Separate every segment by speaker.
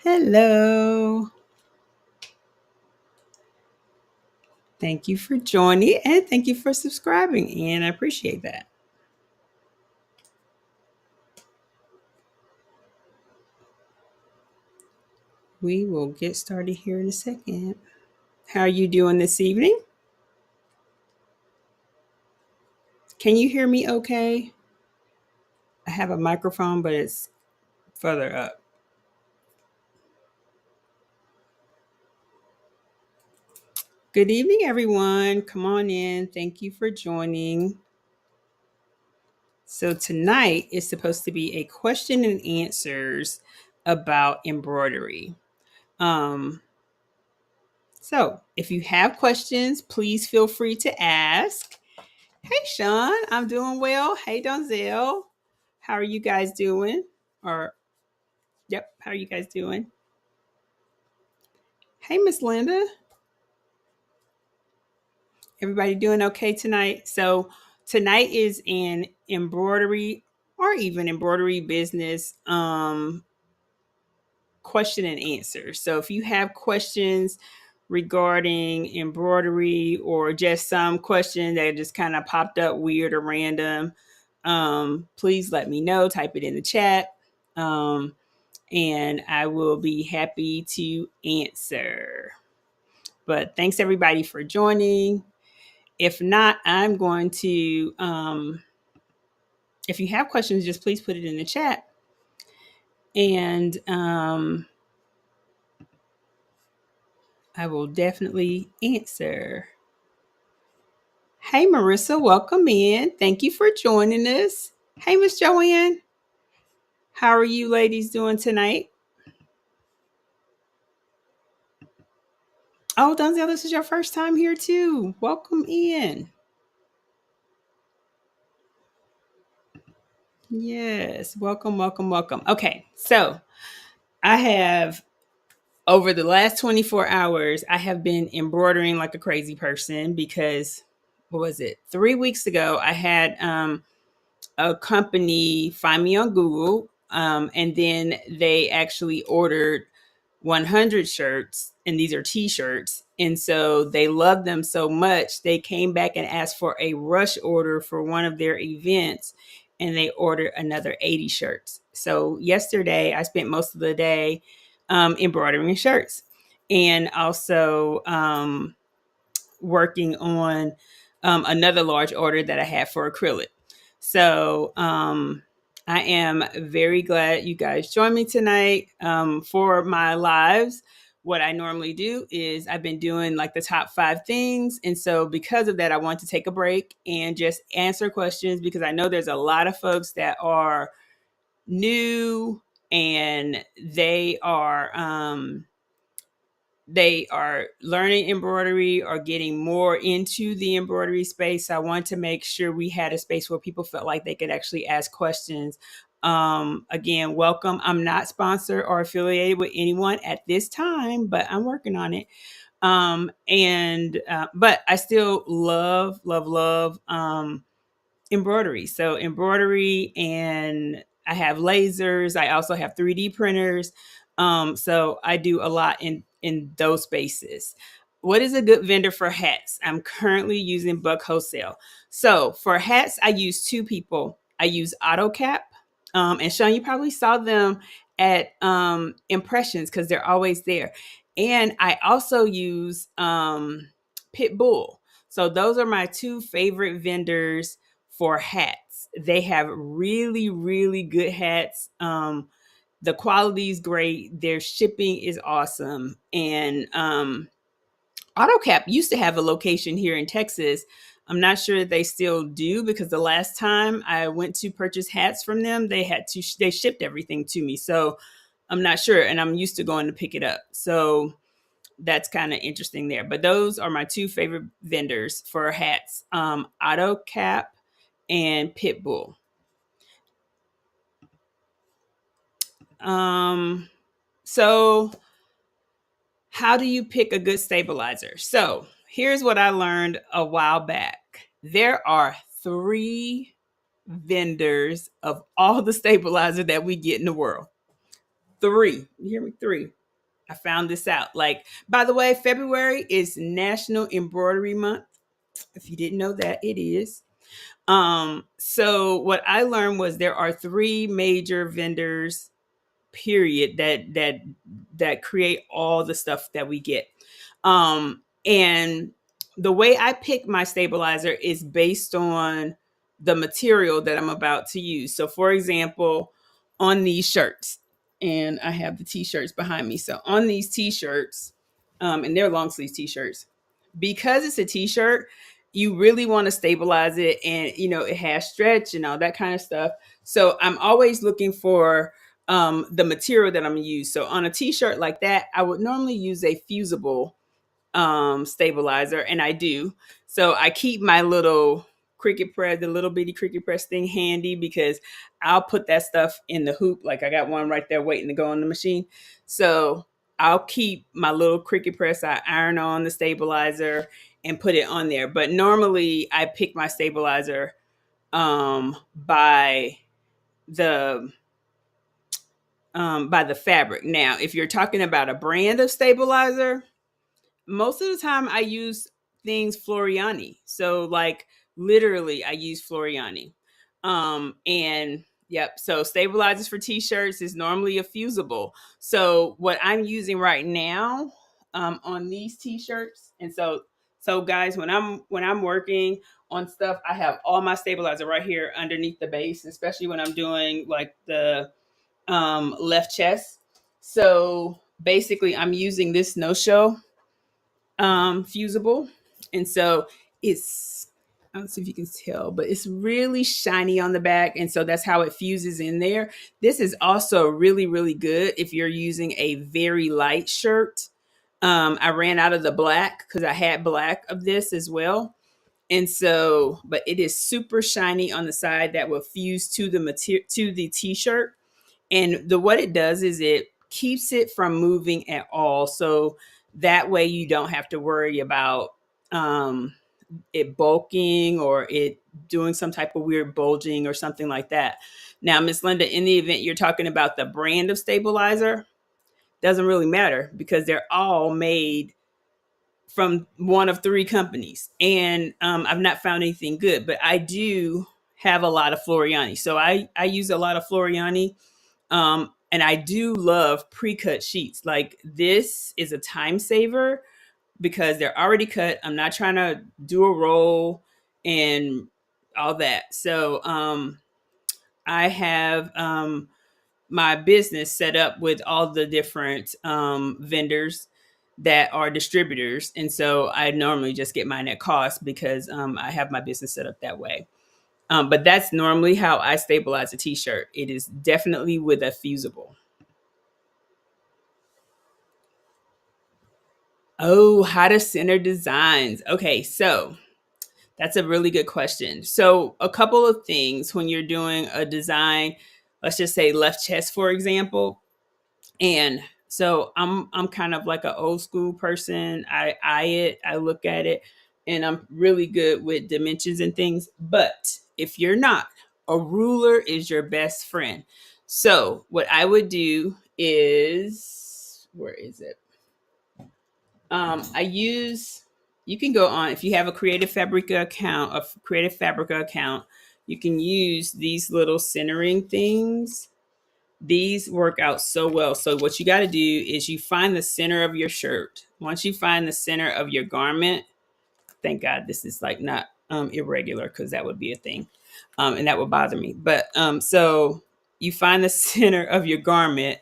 Speaker 1: Hello. Thank you for joining and thank you for subscribing. And I appreciate that. We will get started here in a second. How are you doing this evening? Can you hear me okay? I have a microphone, but it's further up. Good evening, everyone. Come on in. Thank you for joining. So, tonight is supposed to be a question and answers about embroidery. Um, so, if you have questions, please feel free to ask. Hey, Sean, I'm doing well. Hey, Donzel, how are you guys doing? Or, yep, how are you guys doing? Hey, Miss Linda, everybody doing okay tonight? So, tonight is an embroidery or even embroidery business question and answer. So, if you have questions regarding embroidery or just some question that just kind of popped up weird or random, please let me know. Type it in the chat. And I will be happy to answer. But thanks everybody for joining. If not, I'm going to, if you have questions, just please put it in the chat. And I will definitely answer. Hey, Marissa, welcome in. Thank you for joining us. Hey, Miss Joanne. How are you ladies doing tonight? Oh, Donzel, this is your first time here too. Welcome in. Yes, welcome, welcome, welcome. Okay, so I have over the last 24 hours, I have been embroidering like a crazy person because what was it? 3 weeks ago, I had a company find me on Google, and then they actually ordered 100 shirts, and these are t-shirts. And so they loved them so much, they came back and asked for a rush order for one of their events, and they ordered another 80 shirts. So yesterday, I spent most of the day embroidering shirts and also working on another large order that I had for acrylic. So I am very glad you guys joined me tonight for my lives. What I normally do is I've been doing like the top 5 things. And so because of that, I want to take a break and just answer questions because I know there's a lot of folks that are new and they are learning embroidery or getting more into the embroidery space. I want to make sure we had a space where people felt like they could actually ask questions. Again, welcome. I'm not sponsored or affiliated with anyone at this time, but I'm working on it. But I still love embroidery. So embroidery, and I have lasers. I also have 3D printers. So I do a lot in those spaces. What is a good vendor for hats? I'm currently using Buck Wholesale. So for hats, I use 2 people. I use AutoCap, and Sean, you probably saw them at Impressions because they're always there. And I also use Pitbull. So those are my 2 favorite vendors for hats. They have really, really good hats. The quality is great. Their shipping is awesome. And AutoCap used to have a location here in Texas. I'm not sure that they still do because the last time I went to purchase hats from them, they shipped everything to me. So I'm not sure, and I'm used to going to pick it up. So that's kind of interesting there. But those are my 2 favorite vendors for hats: AutoCap and Pitbull. So how do you pick a good stabilizer? So here's what I learned a while back. There are 3 vendors of all the stabilizer that we get in the world. Three. You hear me? Three. I found this out. Like, by the way, February is National Embroidery Month. If you didn't know that, it is. So what I learned was there are three major vendors, period, that create all the stuff that we get. And the way I pick my stabilizer is based on the material that I'm about to use. So for example, on these shirts, and I have the t-shirts behind me. So on these t-shirts, and they're long sleeve t-shirts, because it's a t-shirt, you really want to stabilize it, and it has stretch and all that kind of stuff. So I'm always looking for the material that I'm gonna use. So on a t-shirt like that, I would normally use a fusible stabilizer, and I do. So I keep my little cricket press, the little bitty cricket press thing handy, because I'll put that stuff in the hoop. Like I got one right there waiting to go on the machine. So I'll keep my little cricket press. I iron on the stabilizer and put it on there. But normally I pick my stabilizer by the fabric. Now, if you're talking about a brand of stabilizer, most of the time I use things Floriani. So like literally I use Floriani. And yep, so stabilizers for t-shirts is normally a fusible. So what I'm using right now on these t-shirts, and so guys, when I'm working on stuff, I have all my stabilizer right here underneath the base, especially when I'm doing like the left chest. So basically I'm using this no-show fusible. And so it's, I don't see if you can tell, but it's really shiny on the back. And so that's how it fuses in there. This is also really, really good if you're using a very light shirt. I ran out of the black because I had black of this as well. And so, but it is super shiny on the side that will fuse to the material, to the t-shirt. And what it does is it keeps it from moving at all. So that way you don't have to worry about it bulking or it doing some type of weird bulging or something like that. Now, Miss Linda, in the event you're talking about the brand of stabilizer, doesn't really matter because they're all made from one of three companies. And I've not found anything good, but I do have a lot of Floriani. So I use a lot of Floriani. And I do love pre-cut sheets. Like this is a time saver because they're already cut. I'm not trying to do a roll and all that. So I have my business set up with all the different vendors that are distributors. And so I normally just get mine at cost because I have my business set up that way. But that's normally how I stabilize a t-shirt. It is definitely with a fusible. Oh, how to center designs. Okay, so that's a really good question. So, a couple of things when you're doing a design, let's just say left chest, for example. And so I'm kind of like an old school person. I eye it, I look at it, and I'm really good with dimensions and things. But if you're not, a ruler is your best friend. So, what I would do is, where is it? I use, you can go on, if you have a Creative Fabrica account, you can use these little centering things. These work out so well. So what you got to do is you find the center of your shirt. Once you find the center of your garment, thank God this is like not irregular because that would be a thing. And that would bother me. But so you find the center of your garment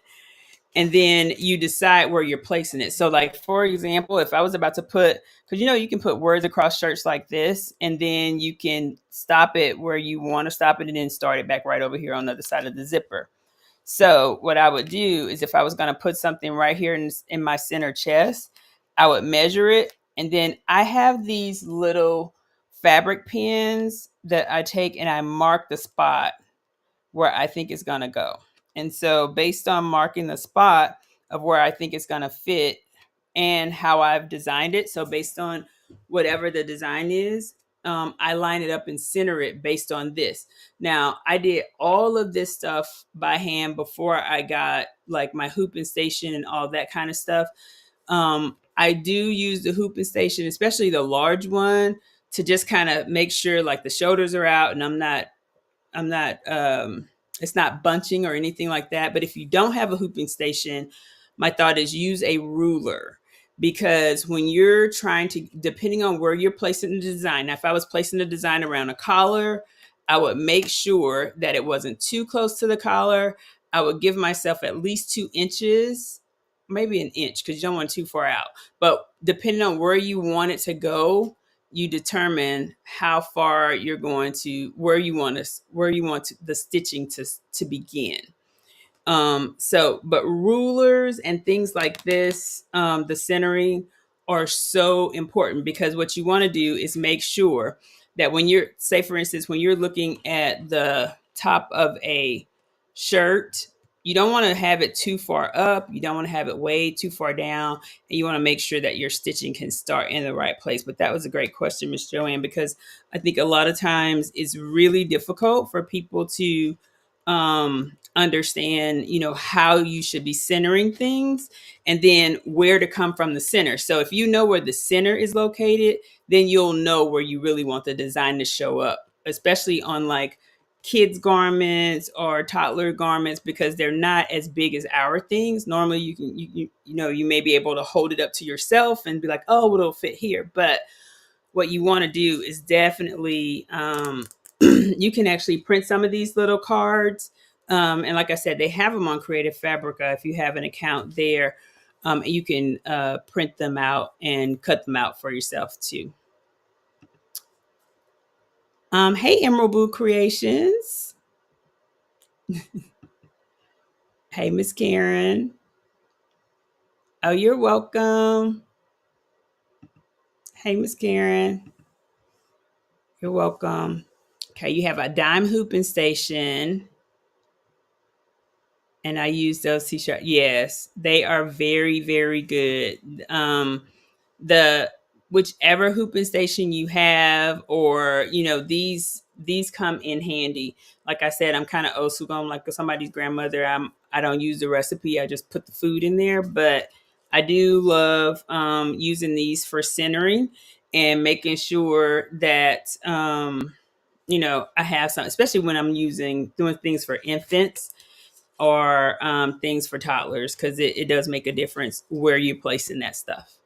Speaker 1: and then you decide where you're placing it. So, like for example, if I was about to put, because you can put words across shirts like this, and then you can stop it where you want to stop it, and then start it back right over here on the other side of the zipper. So, what I would do is, if I was going to put something right here in my center chest, I would measure it, and then I have these little fabric pins that I take and I mark the spot where I think it's going to go. And so based on marking the spot of where I think it's going to fit and how I've designed it, so based on whatever the design is, I line it up and center it based on this. Now, I did all of this stuff by hand before I got like my hooping station and all that kind of stuff. I do use the hooping station, especially the large one, to just kind of make sure like the shoulders are out and I'm not it's not bunching or anything like that. But if you don't have a hooping station, my thought is use a ruler, because when you're trying to, depending on where you're placing the design, now if I was placing the design around a collar, I would make sure that it wasn't too close to the collar. I would give myself at least 2 inches, maybe an inch, because you don't want too far out. But depending on where you want it to go, you determine how far you're going to, where you want the stitching to begin. But rulers and things like this, the centering, are so important, because what you want to do is make sure that when you're, say for instance, when you're looking at the top of a shirt, you don't want to have it too far up. You don't want to have it way too far down. And you want to make sure that your stitching can start in the right place. But that was a great question, Miss Joanne, because I think a lot of times it's really difficult for people to understand, how you should be centering things, and then where to come from the center. So if you know where the center is located, then you'll know where you really want the design to show up, especially on like kids garments or toddler garments, because they're not as big as our things. Normally you may be able to hold it up to yourself and be like, oh, well, it'll fit here. But what you want to do is definitely you can actually print some of these little cards. And like I said, they have them on Creative Fabrica if you have an account there. And you can print them out and cut them out for yourself too. Hey, Emerald Boo Creations. Hey, Miss Karen. Oh, you're welcome. Hey, Miss Karen. You're welcome. Okay, you have a dime hooping station. And I use those t-shirts. Yes, they are very, very good. The whichever hooping station you have, or these come in handy. Like I said, I'm kind of old school. I'm like somebody's grandmother. I don't use the recipe. I just put the food in there. But I do love using these for centering and making sure that I have some, especially when I'm doing things for infants or things for toddlers, because it does make a difference where you're placing that stuff.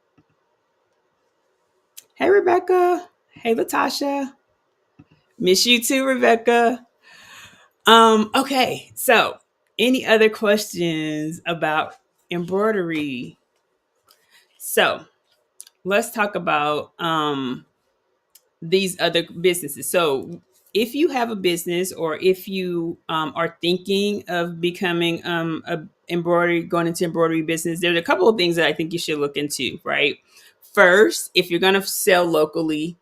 Speaker 1: Hey, Rebecca. Hey, Latasha. Miss you too, Rebecca. Okay, so any other questions about embroidery? So let's talk about these other businesses. So if you have a business, or if you are thinking of becoming going into embroidery business, there's a couple of things that I think you should look into, right? First, if you're going to sell locally,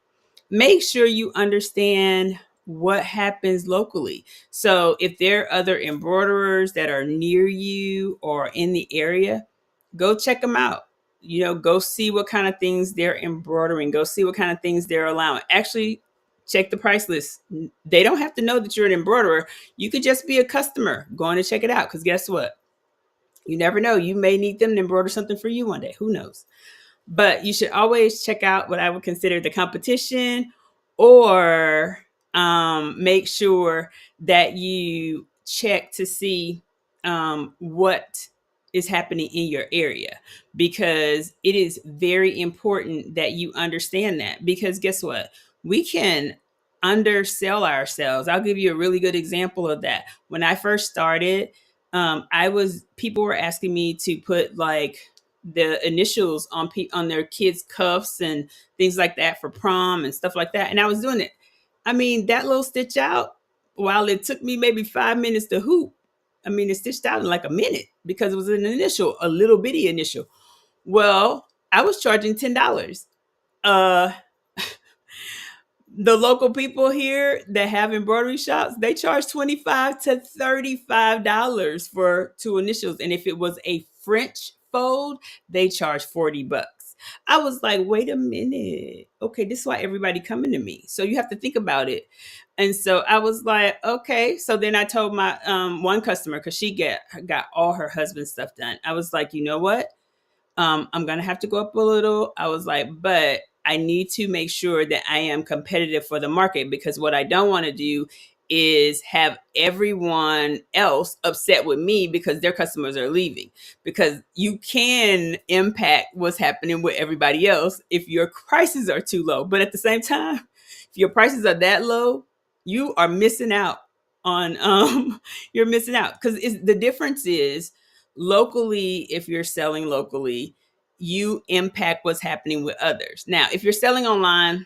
Speaker 1: make sure you understand what happens locally. So if there are other embroiderers that are near you or in the area, go check them out. Go see what kind of things they're embroidering. Go see what kind of things they're allowing. Actually, check the price list. They don't have to know that you're an embroiderer. You could just be a customer going to check it out, because guess what? You never know. You may need them to embroider something for you one day. Who knows? But you should always check out what I would consider the competition, or make sure that you check to see what is happening in your area, because it is very important that you understand that. Because guess what? We can undersell ourselves. I'll give you a really good example of that. When I first started, people were asking me to put like the initials on their kids' cuffs and things like that for prom and stuff like that. And I was doing it. I mean, that little stitch out, while it took me maybe 5 minutes to hoop, I mean, it stitched out in like a minute, because it was an initial, a little bitty initial. Well, I was charging $10. Uh, the local people here that have embroidery shops, they charge $25 to $35 for two initials. And if it was a French fold, they charge $40. I was like, wait a minute. Okay, this is why everybody coming to me. So you have to think about it. And so I was like, okay. So then I told my one customer, because she got all her husband's stuff done. I was like, you know what? I'm gonna have to go up a little. I was like, but I need to make sure that I am competitive for the market, because what I don't want to do is have everyone else upset with me because their customers are leaving. Because you can impact what's happening with everybody else if your prices are too low. But at the same time, if your prices are that low, you are missing out on you're missing out, because the difference is locally. If you're selling locally, you impact what's happening with others. Now if you're selling online,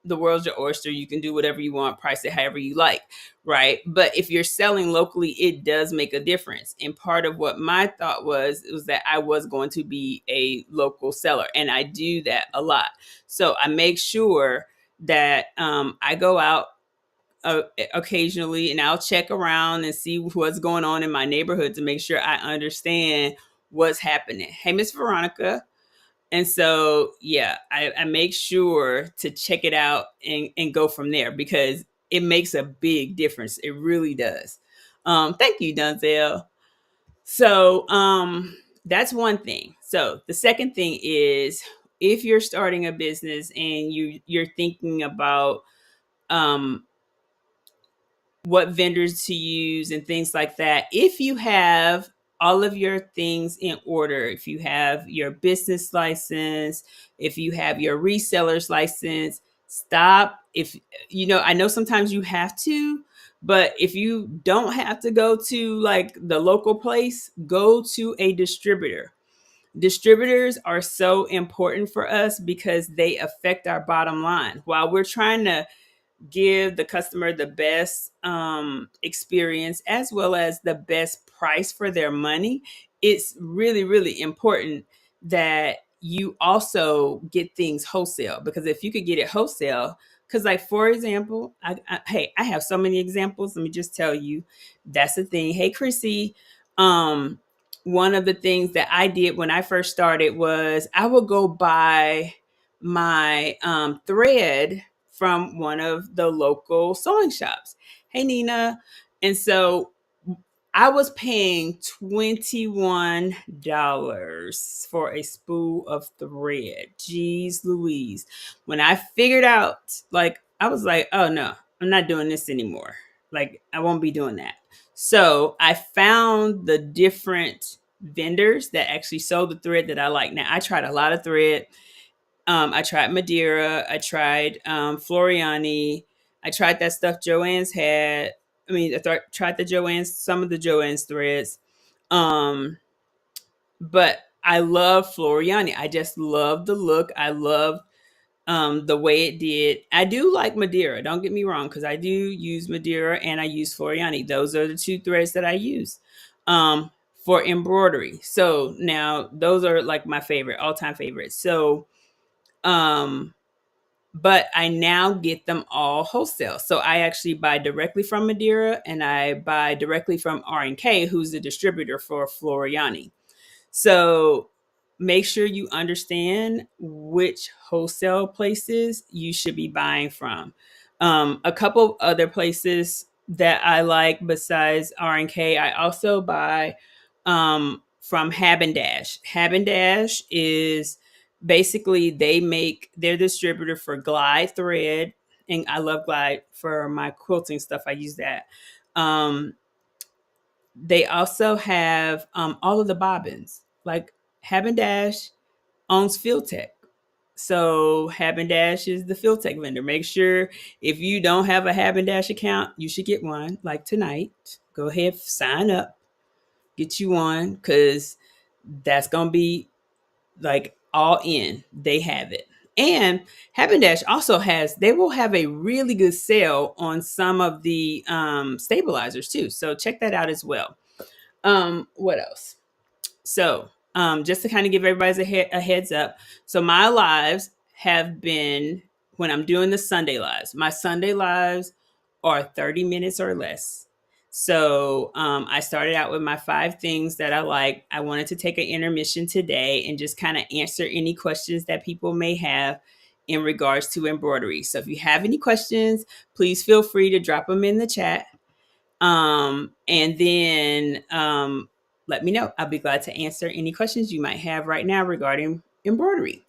Speaker 1: the world's your oyster. You can do whatever you want, price it however you like, right? But if you're selling locally, it does make a difference. And part of what my thought was that I was going to be a local seller, and I do that a lot. So I make sure that I go out occasionally, and I'll check around and see what's going on in my neighborhood to make sure I understand what's happening. Hey, Miss Veronica. And so, yeah, I make sure to check it out and go from there, because it makes a big difference. It really does. Thank you, Dunzel. So, that's one thing. So the second thing is, if you're starting a business and you're thinking about um, what vendors to use and things like that. If you have all of your things in order, if you have your business license, if you have your reseller's license, stop. If I know sometimes you have to, but if you don't have to go to like the local place, go to a distributor. Distributors are so important for us because they affect our bottom line. While we're trying to give the customer the best experience as well as the best price for their money, it's really, really important that you also get things wholesale. Because if you could get it wholesale, because like for example, hey, I have so many examples. Let me just tell you, that's the thing. Hey, Chrissy, um, one of the things that I did when I first started was I would go buy my thread from one of the local sewing shops. Hey, Nina. And so I was paying $21 for a spool of thread. Jeez Louise. When I figured out, like, I was like, oh no, I'm not doing this anymore. Like, I won't be doing that. So I found the different vendors that actually sold the thread that I like. Now, I tried a lot of thread. I tried Madeira. I tried Floriani. I tried that stuff Joanne's had. I mean, tried the Joanne's, some of the Joanne's threads. Um, but I love Floriani. I just love the look. I love the way it did. I do like Madeira. Don't get me wrong, because I do use Madeira and I use Floriani. Those are the two threads that I use for embroidery. So now those are like my favorite, all time favorites. So um, but I now get them all wholesale. So I actually buy directly from Madeira and I buy directly from R&K, who's the distributor for Floriani. So make sure you understand which wholesale places you should be buying from. A couple other places that I like besides R&K, I also buy from Hab and Dash. Hab and Dash is basically their distributor for Glide thread, and I love Glide for my quilting stuff. I use that. Um, they also have all of the bobbins. Like Hab and Dash owns Field Tech. So Hab and Dash is the Field Tech vendor. Make sure if you don't have a Hab and Dash account, you should get one. Like tonight, go ahead, sign up, get you one, because that's gonna be like all in. They have it. And Hab and Dash also they will have a really good sale on some of the stabilizers too. So check that out as well. What else? So, just to kind of give everybody a heads up. So my lives have been, when I'm doing the Sunday lives, my Sunday lives are 30 minutes or less. So I started out with my 5 things that I like. I wanted to take an intermission today and just kind of answer any questions that people may have in regards to embroidery. So if you have any questions, please feel free to drop them in the chat. And then let me know. I'll be glad to answer any questions you might have right now regarding embroidery.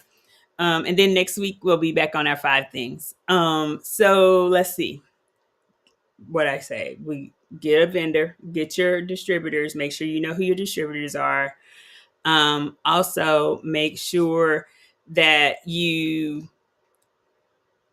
Speaker 1: And then next week we'll be back on our 5 things. So let's see what I say. We get a vendor, get your distributors, make sure you know who your distributors are. Also, make sure that you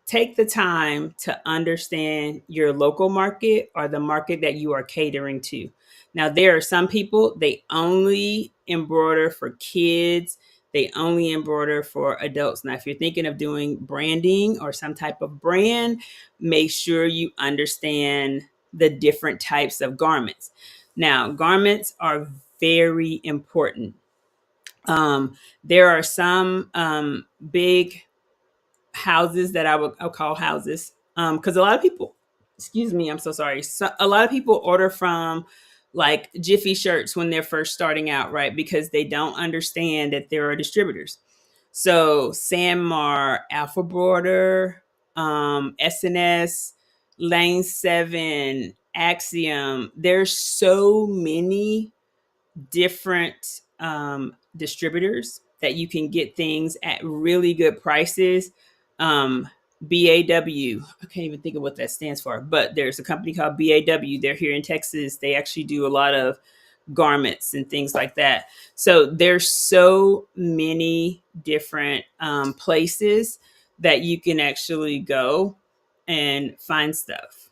Speaker 1: take the time to understand your local market or the market that you are catering to. Now, there are some people, they only embroider for kids, they only embroider for adults. Now, if you're thinking of doing branding or some type of brand, make sure you understand the different types of garments. Now, garments are very important. There are some big houses that I'll call houses, because a lot of people, excuse me, I'm so sorry, so a lot of people order from like Jiffy shirts when they're first starting out, right? Because they don't understand that there are distributors. So Sanmar, Alpha Broader, SNS, Lane 7, Axiom, there's so many different distributors that you can get things at really good prices. Um, BAW, I can't even think of what that stands for, but there's a company called BAW. They're here in Texas. They actually do a lot of garments and things like that. So there's so many different places that you can actually go and find stuff.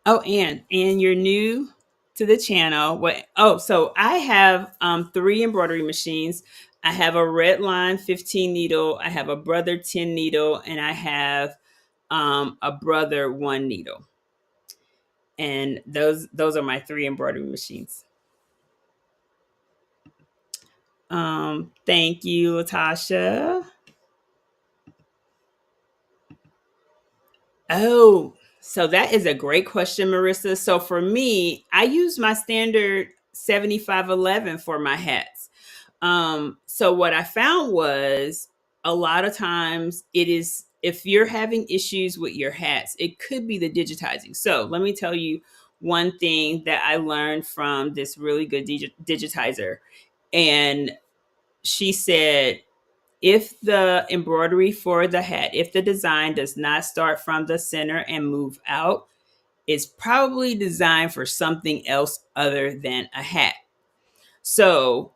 Speaker 1: Oh, and you're new to the channel. What? Oh, so I have 3 embroidery machines. I have a red line 15 needle. I have a brother 10 needle, and I have a brother 1 needle. And those are my 3 embroidery machines. Thank you, Latasha. Oh, so that is a great question, Marissa. So for me, I use my standard 7511 for my hats. So what I found was a lot of times it is, if you're having issues with your hats, it could be the digitizing. So let me tell you one thing that I learned from this really good digitizer. And she said, if the embroidery for the hat, if the design does not start from the center and move out, it's probably designed for something else other than a hat. So,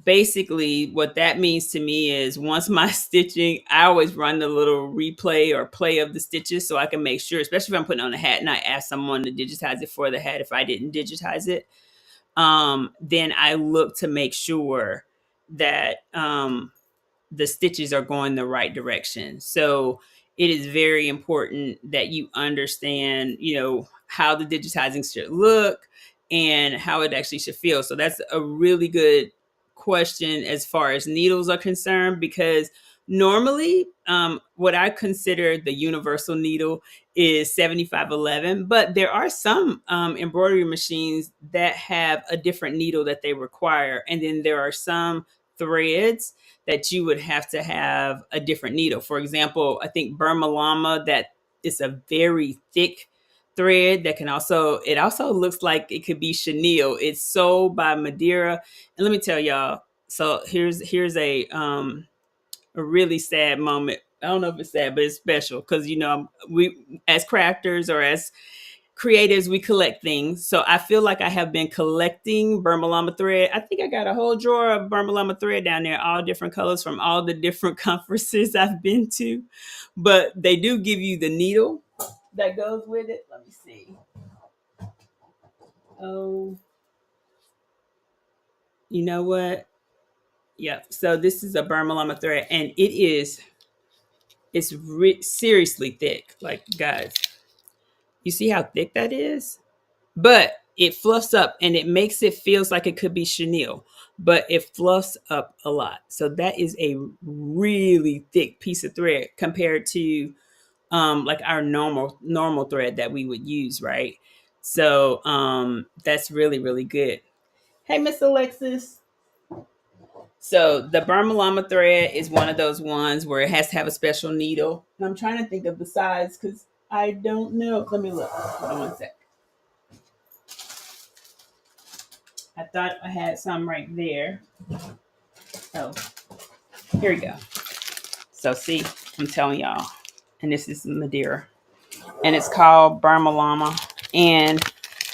Speaker 1: basically, what that means to me is once my stitching, I always run the little replay or play of the stitches so I can make sure, especially if I'm putting on a hat and I ask someone to digitize it for the hat, if I didn't digitize it, then I look to make sure that the stitches are going the right direction. So it is very important that you understand, how the digitizing should look and how it actually should feel. So that's a really good question as far as needles are concerned, because normally what I consider the universal needle is 7511, but there are some embroidery machines that have a different needle that they require. And then there are some threads that you would have to have a different needle. For example, I think Burma Llama, that is a very thick thread that can also, it also looks like it could be chenille. It's sold by Madeira. And let me tell y'all, so here's a really sad moment. I don't know if it's sad, but it's special because we as crafters or as creatives, we collect things. So I feel like I have been collecting Burma Llama thread. I think I got a whole drawer of Burma Llama thread down there, all different colors from all the different conferences I've been to. But they do give you the needle that goes with it. Let me see. Oh, you know what? Yep. So this is a Burma Llama thread, and it's seriously thick. Like, guys, you see how thick that is? But it fluffs up and it makes it feels like it could be chenille, but it fluffs up a lot. So that is a really thick piece of thread compared to like our normal thread that we would use, right? So that's really, really good. Hey, Miss Alexis. So the Burma Llama thread is one of those ones where it has to have a special needle. And I'm trying to think of the size because I don't know. Let me look. Hold on one sec. I thought I had some right there. Oh, here we go. So see, I'm telling y'all. And this is Madeira. And it's called Burma Llama. And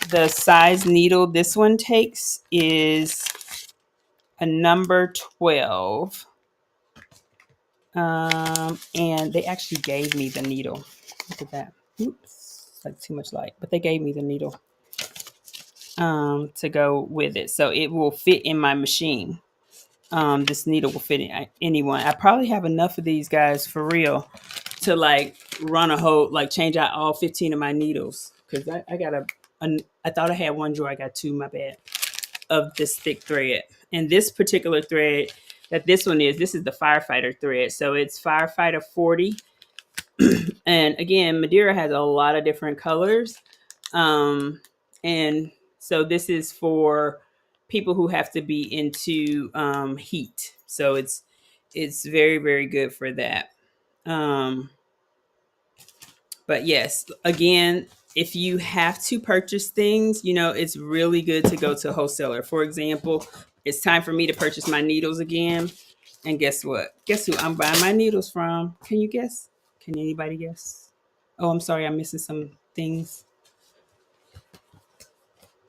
Speaker 1: the size needle this one takes is a number 12. And they actually gave me the needle. Look at that. Oops, it's like too much light. But they gave me the needle to go with it. So it will fit in my machine. This needle will fit in anyone. I probably have enough of these guys for real to like run a whole, like change out all 15 of my needles. Because I got I thought I had one drawer. I got two, my bad, of this thick thread. And this particular thread that this is the firefighter thread. So it's firefighter 40. And again, Madeira has a lot of different colors. And so this is for people who have to be into heat. So it's very, very good for that. But yes, again, if you have to purchase things, it's really good to go to a wholesaler. For example, it's time for me to purchase my needles again. And guess what? Guess who I'm buying my needles from? Can you guess? Can anybody guess? Oh, I'm sorry, I'm missing some things.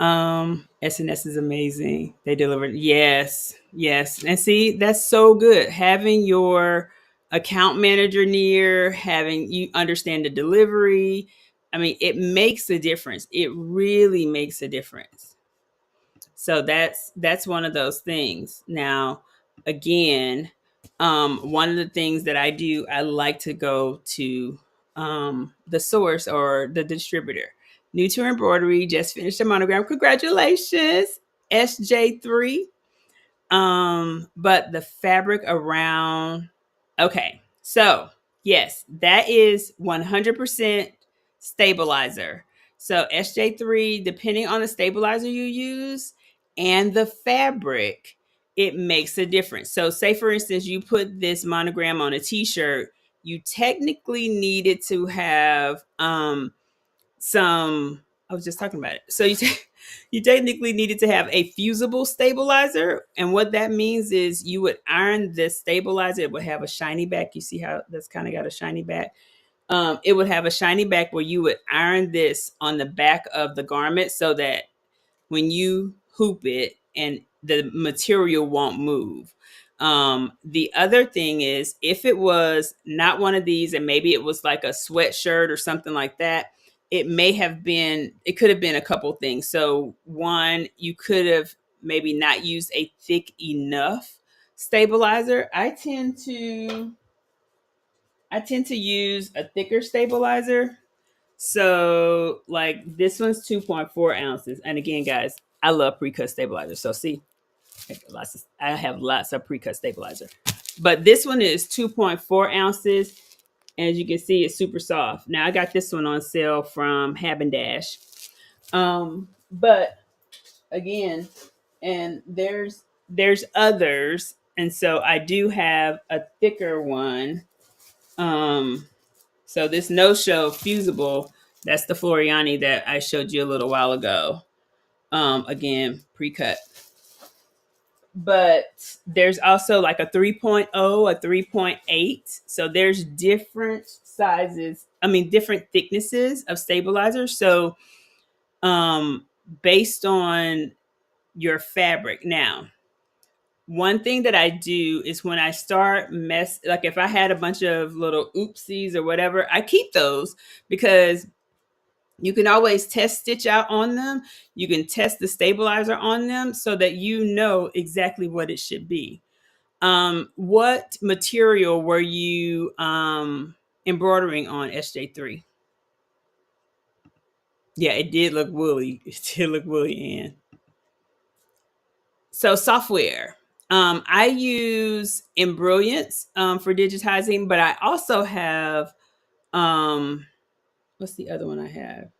Speaker 1: SNS is amazing. They delivered. Yes, yes. And see, that's so good. Having your account manager near, having you understand the delivery. I mean, it makes a difference. It really makes a difference. So that's one of those things. Now, again, one of the things that I do, I like to go to the source or the distributor. New to embroidery, just finished a monogram. Congratulations, SJ3. But the fabric around, okay. So, yes, that is 100% stabilizer. So, SJ3, depending on the stabilizer you use and the fabric, it makes a difference. So, say for instance, you put this monogram on a t-shirt, you technically needed to have some, I was just talking about it. So you technically needed to have a fusible stabilizer. And what that means is you would iron this stabilizer. It would have a shiny back. You see how that's kind of got a shiny back? It would have a shiny back where you would iron this on the back of the garment so that when you hoop it and the material won't move. The other thing is if it was not one of these and maybe it was like a sweatshirt or something like that, it could have been a couple things. So one, you could have maybe not used a thick enough stabilizer. I tend to use a thicker stabilizer. So like this one's 2.4 ounces. And again, guys, I love pre-cut stabilizer. So see, I have lots of pre-cut stabilizer. But this one is 2.4 ounces. As you can see, it's super soft. Now I got this one on sale from Hab and Dash. But again, and there's others. And so I do have a thicker one. So this no-show fusible, that's the Floriani that I showed you a little while ago. Again, pre-cut. But there's also like a 3.0, a 3.8. So there's different sizes, different thicknesses of stabilizers. So based on your fabric. Now, one thing that I do is when I start like if I had a bunch of little oopsies or whatever, I keep those because you can always test stitch out on them. You can test the stabilizer on them so that you know exactly what it should be. What material were you embroidering on SJ3? Yeah, it did look woolly. It did look woolly, Ann. So software. I use Embroiance for digitizing, but I also have Um, what's the other one I have?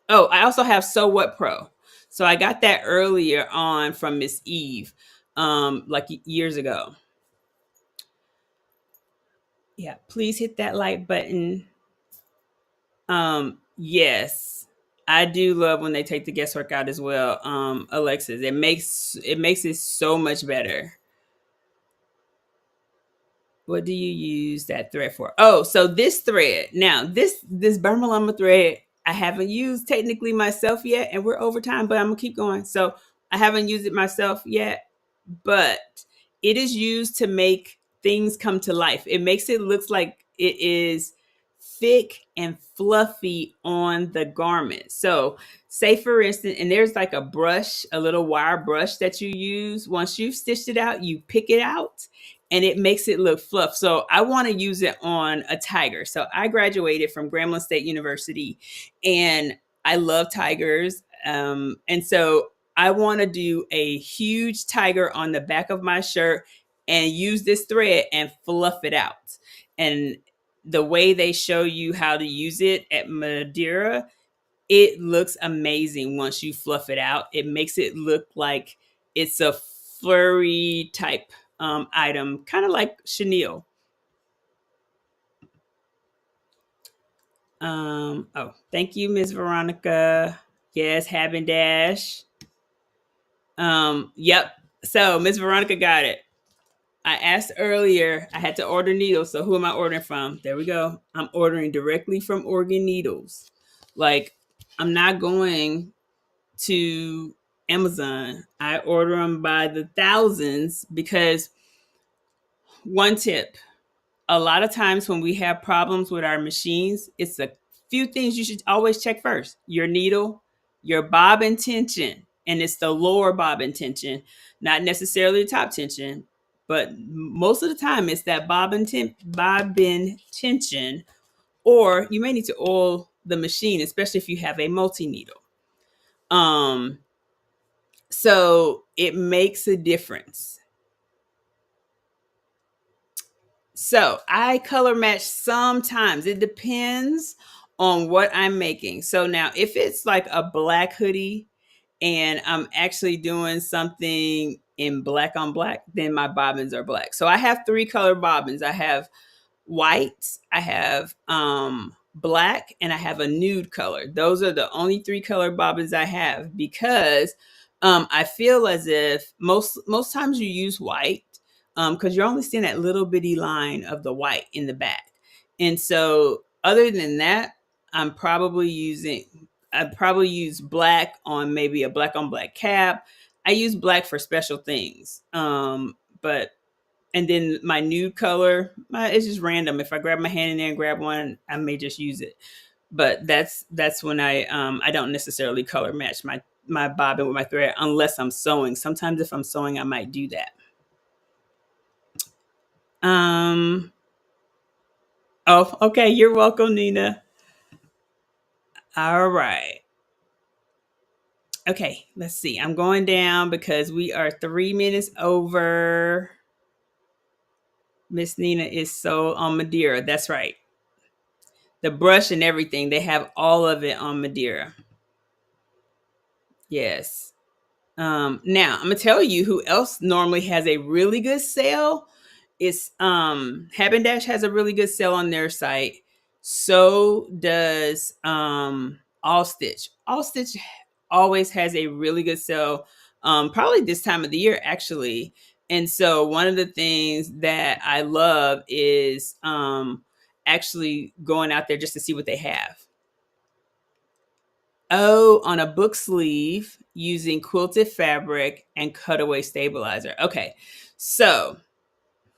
Speaker 1: Oh, I also have So What Pro. So I got that earlier on from Miss Eve, like years ago. Yeah, please hit that like button. Yes. I do love when they take the guesswork out as well. Alexis, it makes it so much better. What do you use that thread for? Oh, so this thread. Now, this Burma Llama thread, I haven't used technically myself yet, and we're over time, but I'm gonna keep going. So I haven't used it myself yet, but it is used to make things come to life. It makes it look like it is thick and fluffy on the garment. So, say for instance, and there's like a brush, a little wire brush that you use. Once you've stitched it out, you pick it out and it makes it look fluff. So I want to use it on a tiger. So I graduated from Grambling State University and I love tigers. And so I want to do a huge tiger on the back of my shirt and use this thread and fluff it out. And the way they show you how to use it at Madeira, it looks amazing once you fluff it out. It makes it look like it's a furry type item, kind of like chenille. Oh, thank you, Miss Veronica. Yes, Haben Dash. Yep. So Miss Veronica got it. I asked earlier, I had to order needles. So who am I ordering from? There we go. I'm ordering directly from Oregon Needles. Like, I'm not going to Amazon. I order them by the thousands because one tip, a lot of times when we have problems with our machines, it's a few things you should always check first: your needle, your bobbin tension, and it's the lower bobbin tension, not necessarily the top tension, but most of the time it's that bobbin tension, or you may need to oil the machine, especially if you have a multi needle. Um, so it makes a difference. So I color match sometimes. It depends on what I'm making. So now, if it's like a black hoodie and I'm actually doing something in black on black, then my bobbins are black. So I have three color bobbins. I have white, I have black, and I have a nude color. Those are the only three color bobbins I have because I feel as if most times you use white because you're only seeing that little bitty line of the white in the back. And so other than that, I probably use black on maybe a black on black cap. I use black for special things. But and then my nude color, it's just random. If I grab my hand in there and grab one, I may just use it. But that's when I don't necessarily color match my bobbin with my thread unless I'm sewing. Sometimes if I'm sewing, I might do that. Um. Oh, okay. You're welcome, Nina. All right. Okay. Let's see. I'm going down because we are 3 minutes over. Miss Nina is so on Madeira. That's right. The brush and everything. They have all of it on Madeira. Yes. Now I'm gonna tell you who else normally has a really good sale. It's Haben Dash has a really good sale on their site. So does All Stitch. All Stitch always has a really good sale. Probably this time of the year actually. And so one of the things that I love is actually going out there just to see what they have. Oh, on a book sleeve using quilted fabric and cutaway stabilizer. Okay. So,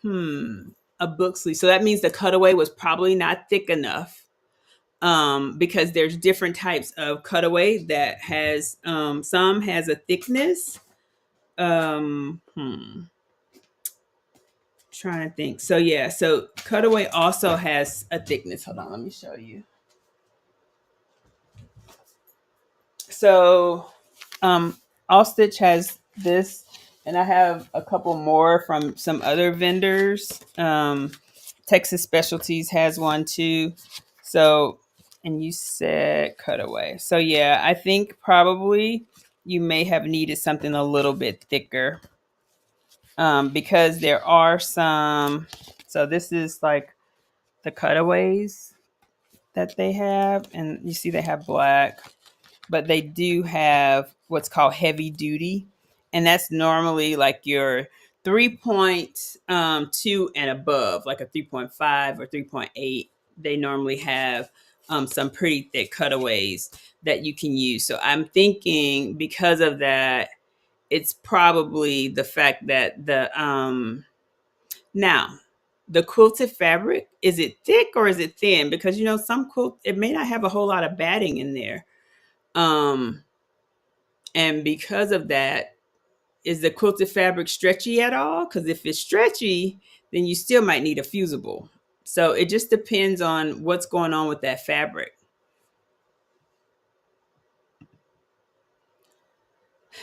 Speaker 1: a book sleeve. So that means the cutaway was probably not thick enough. Because there's different types of cutaway that has some has a thickness. Um, hmm, Trying to think. So yeah, so cutaway also has a thickness. Hold on, let me show you. So All Stitch has this, and I have a couple more from some other vendors. Texas Specialties has one too. So, and you said cutaway. So yeah, I think probably you may have needed something a little bit thicker, because there are some. So this is like the cutaways that they have, and you see they have black, but they do have what's called heavy duty, and that's normally like your 3.2 and above, like a 3.5 or 3.8. They normally have some pretty thick cutaways that you can use. So I'm thinking because of that, it's probably the fact that now the quilted fabric, is it thick or is it thin? Because some quilt, it may not have a whole lot of batting in there. Um, and because of that, is the quilted fabric stretchy at all? Because if it's stretchy, then you still might need a fusible. So it just depends on what's going on with that fabric.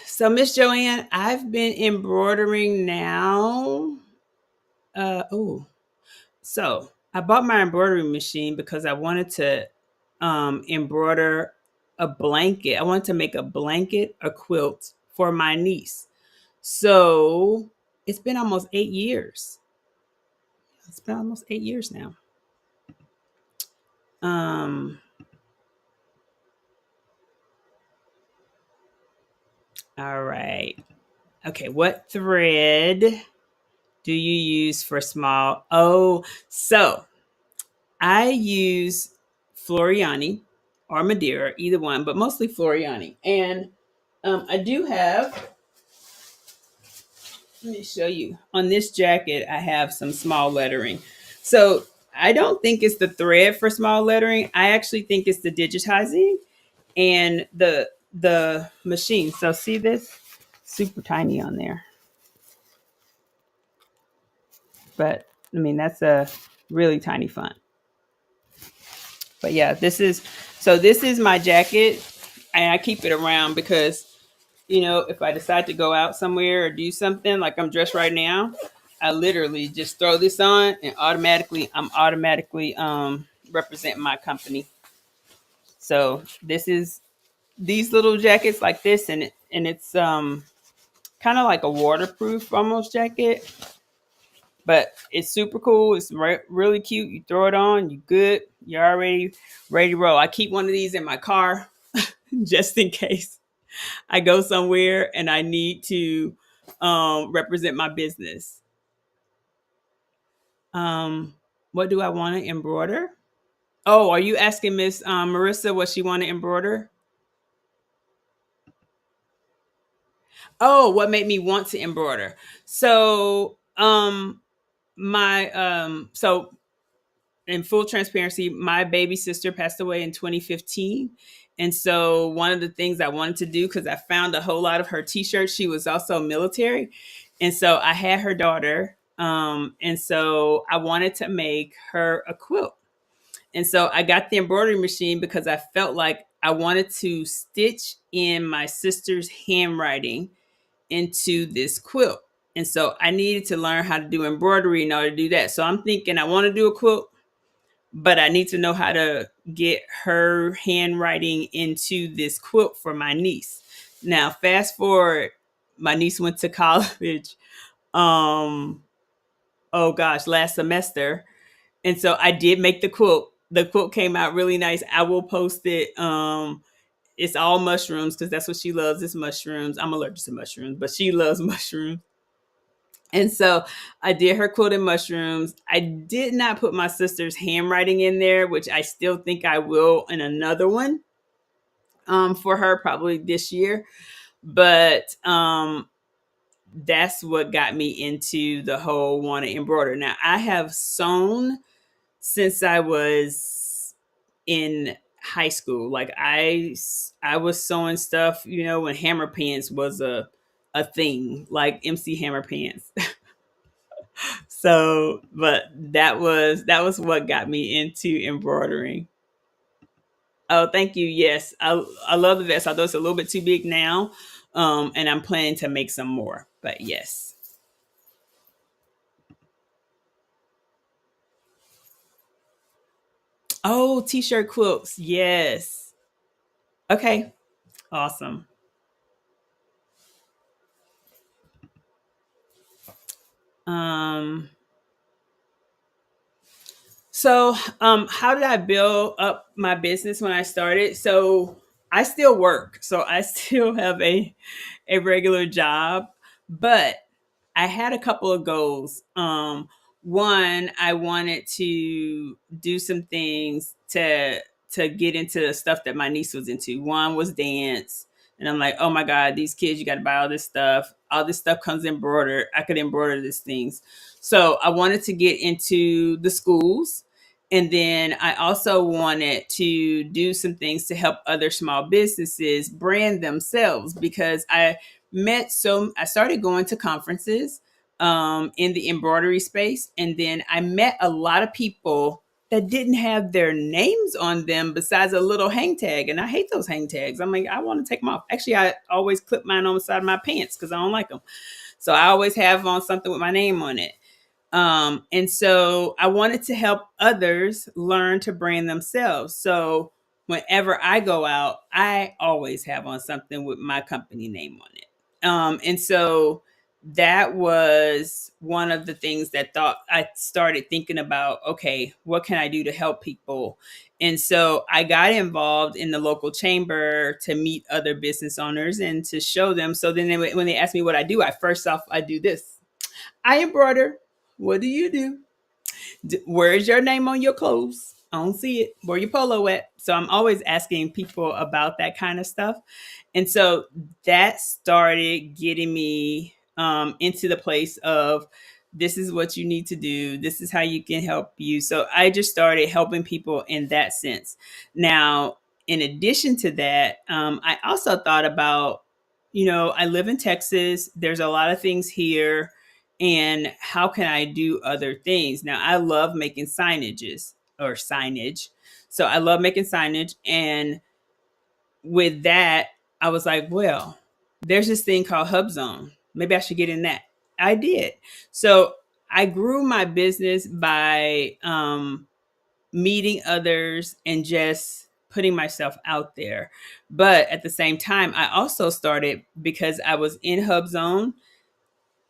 Speaker 1: So Miss Joanne, I've been embroidering now. Oh, so I bought my embroidery machine because I wanted to embroider a blanket. I wanted to make a blanket, a quilt for my niece. So it's been almost 8 years. It's been almost 8 years now. Um, all right. Okay, what thread do you use for small? Oh, so I use Floriani or Madeira, either one, but mostly Floriani. And I do have, let me show you. On this jacket, I have some small lettering. So I don't think it's the thread for small lettering. I actually think it's the digitizing and the machine. So see this? Super tiny on there. But I mean that's a really tiny font. But yeah, this is my jacket, and I keep it around because if I decide to go out somewhere or do something like I'm dressed right now, I literally just throw this on and I'm automatically representing my company. So this is these little jackets like this, and it's kind of like a waterproof almost jacket, but it's super cool. It's really cute. You throw it on, you good. You're already ready to roll. I keep one of these in my car just in case I go somewhere and I need to represent my business. Um, what do I want to embroider? Oh, are you asking Miss Marissa what she want to embroider? Oh, what made me want to embroider? So, my so in full transparency, my baby sister passed away in 2015. And so one of the things I wanted to do, because I found a whole lot of her t-shirts, she was also military. And so I had her daughter. And so I wanted to make her a quilt. And so I got the embroidery machine because I felt like I wanted to stitch in my sister's handwriting into this quilt. And so I needed to learn how to do embroidery in order to do that. So I'm thinking I want to do a quilt, but I need to know how to get her handwriting into this quilt for my niece. Now, fast forward, my niece went to college. Um, oh gosh, last semester, and so I did make the quilt. The quilt came out really nice. I will post it. It's all mushrooms because that's what she loves. Is mushrooms. I'm allergic to mushrooms, but she loves mushrooms. And so I did her quilt in mushrooms. I did not put my sister's handwriting in there, which I still think I will in another one for her probably this year. But that's what got me into the whole want to embroider. Now I have sewn since I was in high school. Like I was sewing stuff, when hammer pants was a thing, like MC Hammer pants. So, but that was what got me into embroidering. Oh, thank you. Yes, I love the vest. Although it's a little bit too big now, and I'm planning to make some more. But yes. Oh, t-shirt quilts. Yes. Okay. Awesome. Um, how did I build up my business when I started? So I still work. So I still have a regular job, but I had a couple of goals. One, I wanted to do some things to get into the stuff that my niece was into. One was dance, and I'm like, oh my god, these kids, you got to buy all this stuff. All this stuff comes embroidered. I could embroider these things. So I wanted to get into the schools. And then I also wanted to do some things to help other small businesses brand themselves because I started going to conferences in the embroidery space. And then I met a lot of people that didn't have their names on them besides a little hang tag. And I hate those hang tags. I'm like, I want to take them off. Actually, I always clip mine on the side of my pants because I don't like them. So I always have on something with my name on it. And so I wanted to help others learn to brand themselves. So whenever I go out, I always have on something with my company name on it. And so that was one of the things that thought I started thinking about, okay, what can I do to help people? And so I got involved in the local chamber to meet other business owners and to show them. So then when they ask me what I do, I do this. I embroider. What do you do? Where's your name on your clothes? I don't see it. Where your polo at? So I'm always asking people about that kind of stuff. And so that started getting me into the place of this is what you need to do. This is how you can help you. So I just started helping people in that sense. Now, in addition to that, I also thought about, I live in Texas. There's a lot of things here and how can I do other things? Now, I love making signage. So I love making signage. And with that, I was like, well, there's this thing called Hub Zone. Maybe I should get in that. I did. So I grew my business by meeting others and just putting myself out there. But at the same time, I also started because I was in Hub Zone.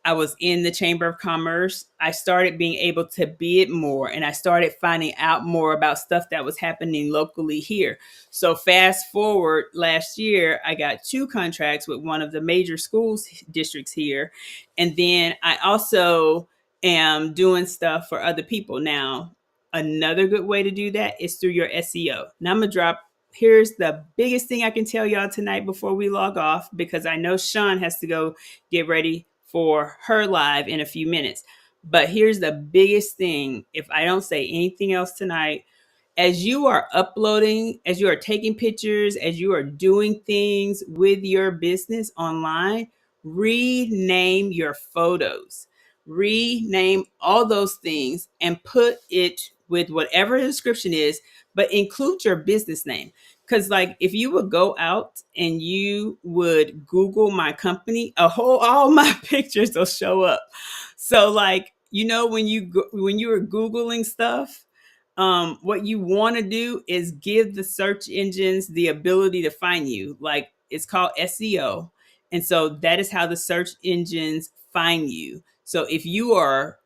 Speaker 1: I was in the Chamber of Commerce. I started being able to bid more and I started finding out more about stuff that was happening locally here. So, fast forward last year, I got two contracts with one of the major schools districts here. And then I also am doing stuff for other people. Now, another good way to do that is through your SEO. Now, I'm going to drop. Here's the biggest thing I can tell y'all tonight before we log off, because I know Sean has to go get ready for her live in a few minutes. But here's the biggest thing. If I don't say anything else tonight, as you are uploading, as you are taking pictures, as you are doing things with your business online, rename your photos, rename all those things and put it with whatever the description is, but include your business name. Because like if you would go out and you would Google my company, all my pictures will show up. So like, when you were Googling stuff, what you want to do is give the search engines the ability to find you. Like it's called SEO. And so that is how the search engines find you. So if you are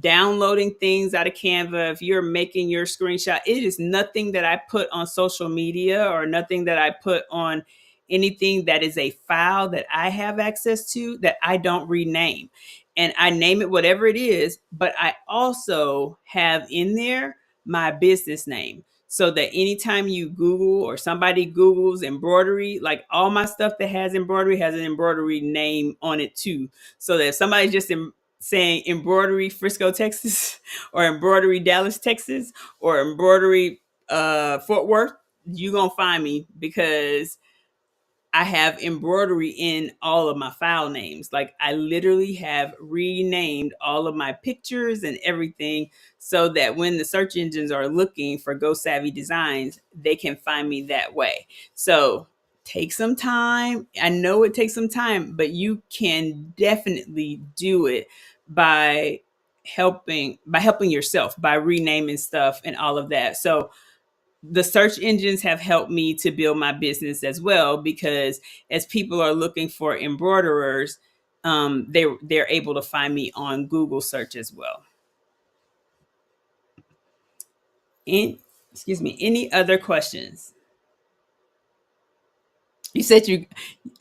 Speaker 1: downloading things out of Canva, if you're making your screenshot, it is nothing that I put on social media or nothing that I put on anything that is a file that I have access to that I don't rename. And I name it whatever it is, but I also have in there my business name so that anytime you Google or somebody Googles embroidery, like all my stuff that has embroidery has an embroidery name on it too. So that if somebody just saying embroidery Frisco, Texas, or embroidery Dallas, Texas, or embroidery Fort Worth, you're going to find me because I have embroidery in all of my file names. Like I literally have renamed all of my pictures and everything so that when the search engines are looking for Go Savvy Designs, they can find me that way. So take some time. I know it takes some time, but you can definitely do it by helping yourself by renaming stuff and all of that. So the search engines have helped me to build my business as well, because as people are looking for embroiderers, they're able to find me on Google search as well. And excuse me, any other questions? You said you,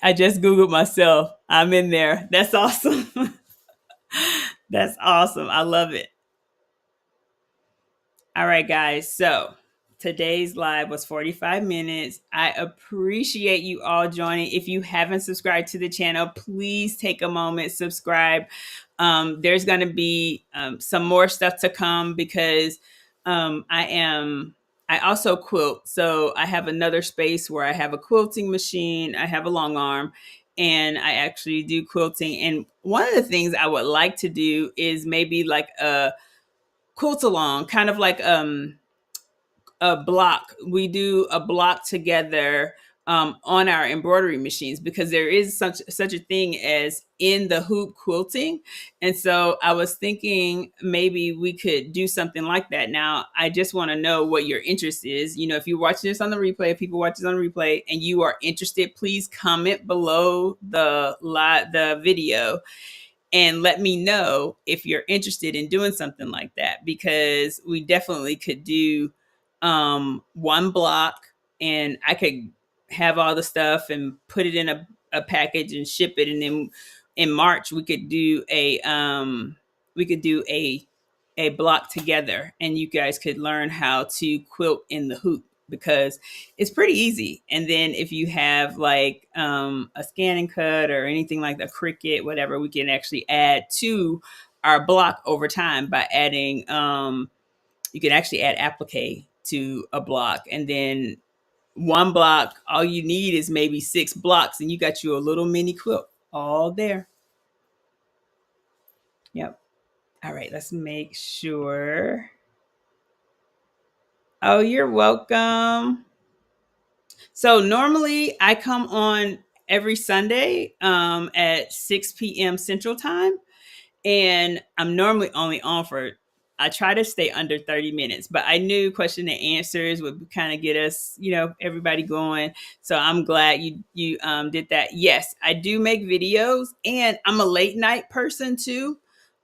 Speaker 1: I just Googled myself. I'm in there. That's awesome. That's awesome. I love it. All right, guys. So today's live was 45 minutes. I appreciate you all joining. If you haven't subscribed to the channel, please take a moment, subscribe. There's going to be some more stuff to come, because I am. I also quilt. So I have another space where I have a quilting machine. I have a long arm, and I actually do quilting. And one of the things I would like to do is maybe like a quilt along, kind of like a block. We do a block together on our embroidery machines, because there is such a thing as in the hoop quilting. And so I was thinking maybe we could do something like that. Now, I just want to know what your interest is. You know, if you're watching this on the replay, if people watch this on the replay and you are interested, please comment below the video and let me know if you're interested in doing something like that, because we definitely could do one block, and I could have all the stuff and put it in a package and ship it, and then in March we could do a block together, and you guys could learn how to quilt in the hoop, because it's pretty easy. And then if you have like a scan and cut or anything like the Cricut, whatever, we can actually add to our block over time by adding you can actually add applique to a block, and then one block, all you need is maybe 6 blocks, and you got you a little mini quilt all there. Yep. All right, let's make sure. Oh, you're welcome. So normally I come on every Sunday at 6 p.m. Central Time, and I'm normally only on for, I try to stay under 30 minutes, but I knew question and answers would kind of get us, everybody going. So I'm glad you did that. Yes, I do make videos, and I'm a late night person too.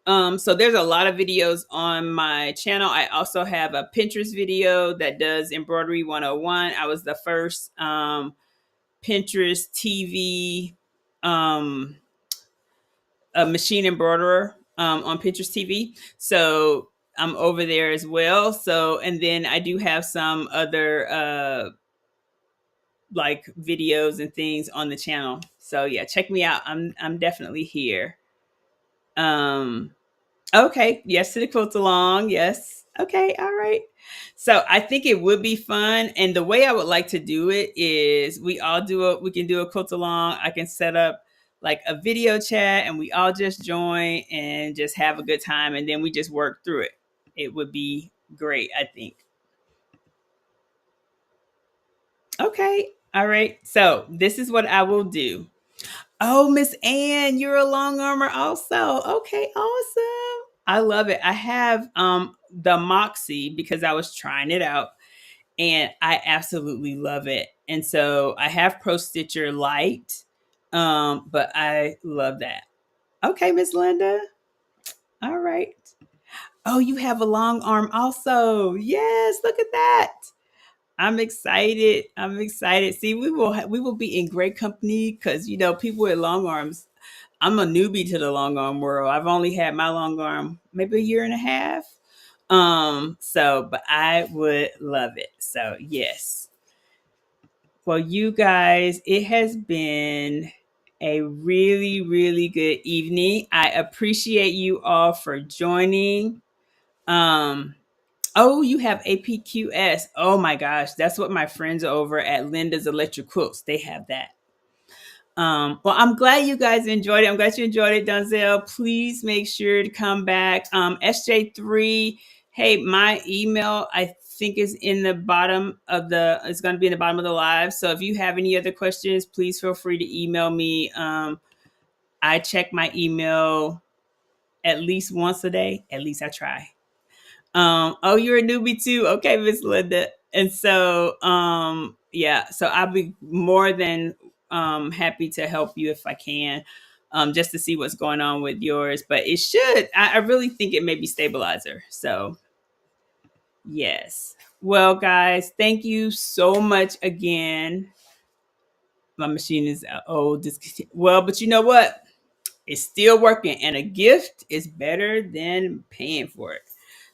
Speaker 1: So there's a lot of videos on my channel. I also have a Pinterest video that does embroidery 101. I was the first Pinterest TV a machine embroiderer on Pinterest TV. So I'm over there as well. So, and then I do have some other like videos and things on the channel. So yeah, check me out. I'm definitely here. Um, Okay. Yes to the quilt along. Yes. Okay. All right. So I think it would be fun. And the way I would like to do it is we can do a quilt along. I can set up like a video chat, and we all just join and just have a good time. And then we just work through it. It would be great, I think. Okay. All right. So this is what I will do. Oh, Miss Ann, you're a long armor also. Okay, awesome. I love it. I have the Moxie because I was trying it out, and I absolutely love it. And so I have Pro Stitcher Light, but I love that. Okay, Miss Linda. All right. Oh, you have a long arm also. Yes, look at that. I'm excited. I'm excited. See, we will be in great company, because people with long arms. I'm a newbie to the long arm world. I've only had my long arm maybe a year and a half. So but I would love it. So yes. Well, you guys, it has been a really, really good evening. I appreciate you all for joining. Um, Oh, you have APQS. Oh my gosh, that's what my friends over at Linda's Electric Quilts, they have that. Well, I'm glad you guys enjoyed it. I'm glad you enjoyed it, Donzel. Please make sure to come back. SJ3, hey, my email I think is in the bottom of it's going to be in the bottom of the live. So if you have any other questions, please feel free to email me. I check my email at least once a day. At least I try. Oh, you're a newbie too. Okay, Miss Linda. And so yeah, so I'll be more than happy to help you if I can, just to see what's going on with yours. But it should, I really think it may be stabilizer. So yes. Well, guys, thank you so much again. My machine is old. Well, but you know what? It's still working, and a gift is better than paying for it.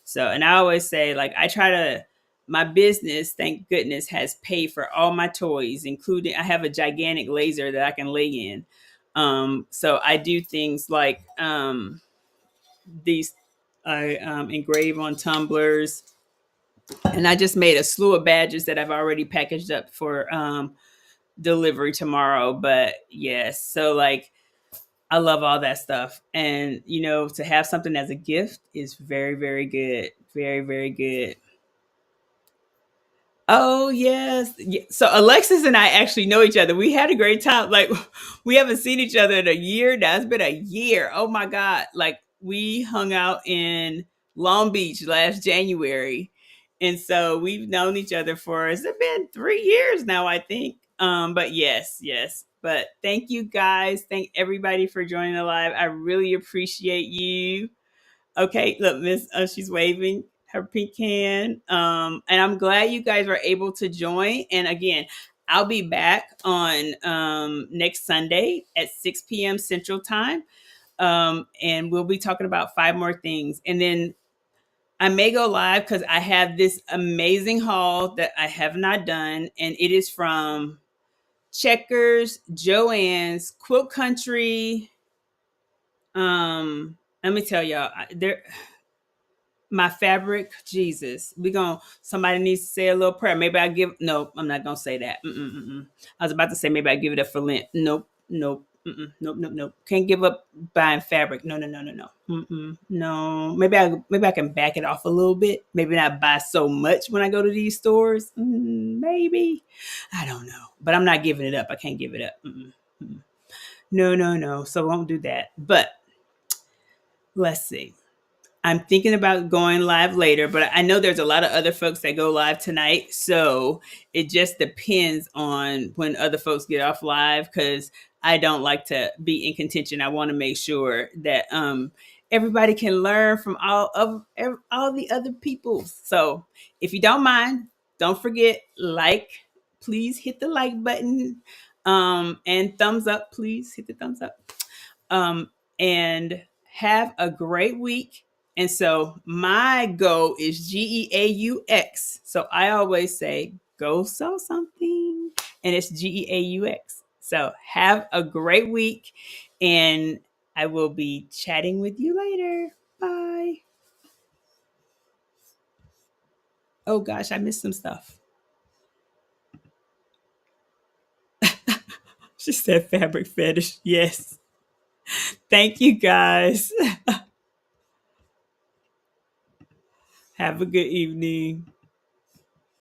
Speaker 1: So, and I always say, like, I try to, my business, thank goodness, has paid for all my toys, including I have a gigantic laser that I can lay in. So I do things like these, I engrave on tumblers, and I just made a slew of badges that I've already packaged up for delivery tomorrow. But yes, so like, I love all that stuff. And, to have something as a gift is very, very good. Very, very good. Oh, yes. So Alexis and I actually know each other. We had a great time. Like, we haven't seen each other in a year now. It's been a year. Oh, my God. Like, we hung out in Long Beach last January. And so we've known each other for, it's been 3 years now, I think. But yes, yes. But thank you guys. Thank everybody for joining the live. I really appreciate you. Okay, look, Miss, she's waving her pink hand. And I'm glad you guys were able to join. And again, I'll be back on next Sunday at 6 p.m. Central Time. And we'll be talking about five more things. And then I may go live because I have this amazing haul that I have not done. And it is from Checkers, Joann's, Quilt Country. Let me tell y'all, there my fabric, Jesus. We going to somebody needs to say a little prayer. Maybe I give no, I'm not gonna say that. I was about to say maybe I give it up for Lent. Nope, nope. Nope, nope, nope. Can't give up buying fabric. No, no, no, no, no. No. Maybe I can back it off a little bit. Maybe not buy so much when I go to these stores. Maybe. I don't know. But I'm not giving it up. I can't give it up. No, no, no. So I won't do that. But let's see. I'm thinking about going live later, but I know there's a lot of other folks that go live tonight. So it just depends on when other folks get off live because I don't like to be in contention. I want to make sure that everybody can learn from all the other people. So if you don't mind, don't forget, please hit the like button, and thumbs up, please hit the thumbs up. And have a great week. And so my goal is GEAUX. So I always say, go sew something. And it's GEAUX. So have a great week. And I will be chatting with you later. Bye. Oh gosh, I missed some stuff. She said fabric fetish. Yes. Thank you guys. Have a good evening.